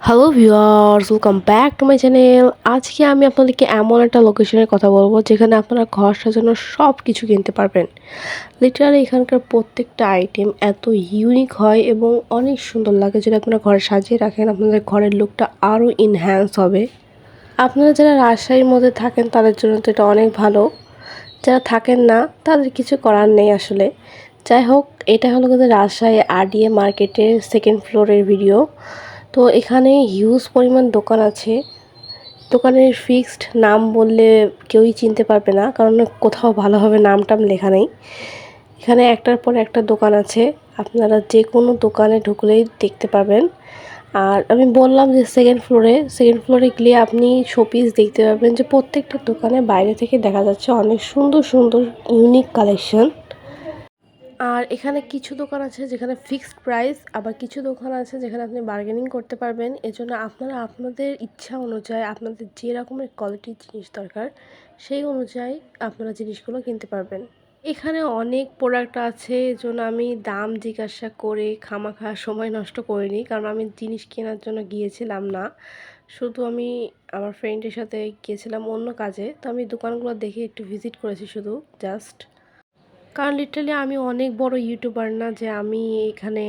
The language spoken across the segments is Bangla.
Hello viewers, welcome back to my channel. আজকে আমি আপনাদেরকে এমন একটা লোকেশনের কথা বলবো যেখানে আপনারা ঘর সাজানোর সব কিছু কিনতে পারবেন। লিটারালি এখানকার প্রত্যেকটা আইটেম এত ইউনিক হয় এবং অনেক সুন্দর লাগে। যদি আপনারা ঘরে সাজিয়ে রাখেন, আপনাদের ঘরের লুকটা আরও ইনহ্যান্স হবে। আপনারা যারা রাজশাহীর মধ্যে থাকেন তাদের জন্য তো এটা অনেক ভালো। যারা থাকেন না তাদের কিছু করার নেই আসলে। যাই হোক, এটা হলো কিন্তু রাজশাহী আরডিএ মার্কেটের সেকেন্ড ফ্লোরের ভিডিও। তো এখানে হিউজ পরিমাণ দোকান আছে। দোকানের ফিক্সড নাম বললে কেউই চিনতে পারবে না, কারণ কোথাও ভালোভাবে নাম টাম লেখা নেই। এখানে একটার পর একটা দোকান আছে, আপনারা যে কোনো দোকানে ঢুকলেই দেখতে পাবেন। আর আমি বললাম যে সেকেন্ড ফ্লোরে গেলে আপনি শোপিস দেখতে পাবেন যে প্রত্যেকটা দোকানে বাইরে থেকে দেখা যাচ্ছে অনেক সুন্দর সুন্দর ইউনিক কালেকশন। আর এখানে কিছু দোকান আছে যেখানে ফিক্সড প্রাইস, আবার কিছু দোকান আছে যেখানে আপনি বার্গেনিং করতে পারবেন। এজন্য আপনারা আপনাদের ইচ্ছা অনুযায়ী আপনাদের যে রকমের কোয়ালিটির জিনিস দরকার সেই অনুযায়ী আপনারা জিনিসগুলো কিনতে পারবেন। এখানে অনেক প্রোডাক্ট আছে, এজন্য আমি দাম জিজ্ঞাসা করে খামাখা সময় নষ্ট করিনি, কারণ আমি জিনিস কেনার জন্য গিয়েছিলাম না। শুধু আমি আমার ফ্রেন্ডের সাথে গিয়েছিলাম অন্য কাজে, তো আমি দোকানগুলো দেখে একটু ভিজিট করেছি শুধু জাস্ট। কারণ লিটারালি আমি অনেক বড় ইউটিউবার না যে আমি এখানে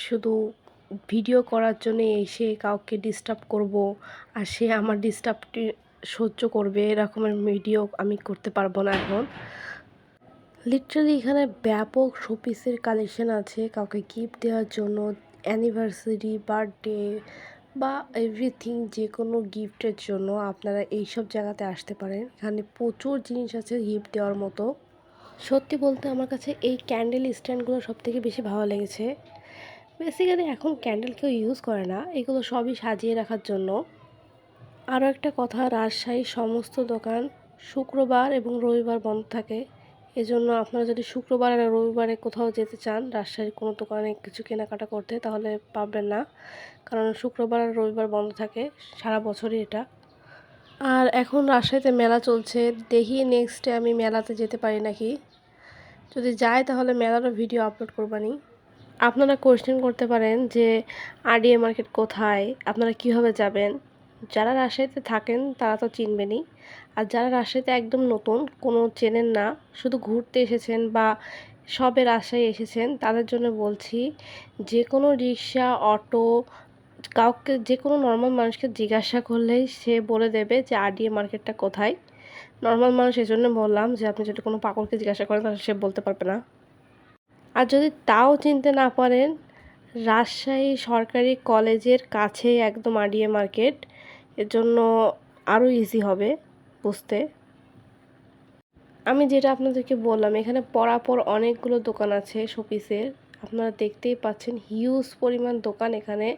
শুধু ভিডিও করার জন্য এসে কাউকে ডিস্টার্ব করব আর সে আমার ডিস্টার্বটি সহ্য করবে, এরকমের ভিডিও আমি করতে পারবো না এখন। লিটারালি এখানে ব্যাপক শোপিসের কালেকশন আছে কাউকে গিফট দেওয়ার জন্য, অ্যানিভার্সারি, বার্থডে বা এভরিথিং, যে কোনো গিফটের জন্য আপনারা এইসব জায়গাতে আসতে পারেন। এখানে প্রচুর জিনিস আছে গিফট দেওয়ার মতো। সত্যি বলতে আমার কাছে এই ক্যান্ডেল স্ট্যান্ডগুলো সবথেকে বেশি ভালো লেগেছে। বেসিক্যালি এখন ক্যান্ডেল কেউ ইউজ করে না, এগুলো সবই সাজিয়ে রাখার জন্য। আরও একটা কথা, রাজশাহীর সমস্ত দোকান শুক্রবার এবং রবিবার বন্ধ থাকে। এজন্য আপনারা যদি শুক্রবার আর রবিবারে কোথাও যেতে চান রাজশাহীর কোনো দোকানে কিছু কেনাকাটা করতে, তাহলে পাবেন না, কারণ শুক্রবার আর রবিবার বন্ধ থাকে সারা বছরই এটা। আর এখন রাজশাহীতে মেলা চলছে, দেখি নেক্সটে আমি মেলাতে যেতে পারি নাকি। যদি যাই তাহলে মেলারও ভিডিও আপলোড করবানি। আপনারা কোয়েশ্চেন করতে পারেন যে আরডিএ মার্কেট কোথায়, আপনারা কিভাবে যাবেন। যারা রাজশাহীতে থাকেন তারা তো চিনবেনই, আর যারা রাজশাহীতে একদম নতুন, কোনো চেনেন না, শুধু ঘুরতে এসেছেন বা সবে রাজশাহী এসেছেন, তাদের জন্য বলছি যে কোনো রিক্সা, অটো, কাউকে, যে কোনো নর্মাল মানুষকে জিজ্ঞাসা করলেই সে বলে দেবে যে আরডিএ মার্কেটটা কোথায়। নর্মাল মানুষ, এজন্য বললাম যে আপনি যদি কোনো পাগলকে জিজ্ঞাসা করেন তাহলে সে বলতে পারবে না। আর যদি তাও চিনতে না পারেন, রাজশাহী সরকারি কলেজের কাছেই একদম আরডিএ মার্কেট, এর জন্য আরও ইজি হবে বুঝতে। আমি যেটা আপনাদেরকে বললাম, এখানে পরাপর অনেকগুলো দোকান আছে শোপিসের, আপনারা দেখতেই পাচ্ছেন হিউজ পরিমাণ দোকান এখানে।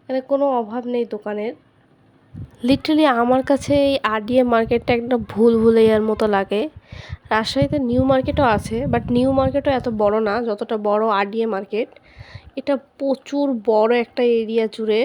এখানে কোনো অভাব নেই দোকানের। লিটারালি আমার কাছে এই আরডিএ মার্কেটটা একটা ভুলভুলাইয়ার মতো লাগে। রাজশাহীতে নিউ মার্কেটও আছে, বাট নিউ মার্কেটও এত বড় না যতটা বড় আরডিএ মার্কেট। এটা প্রচুর বড় একটা এরিয়া জুড়ে।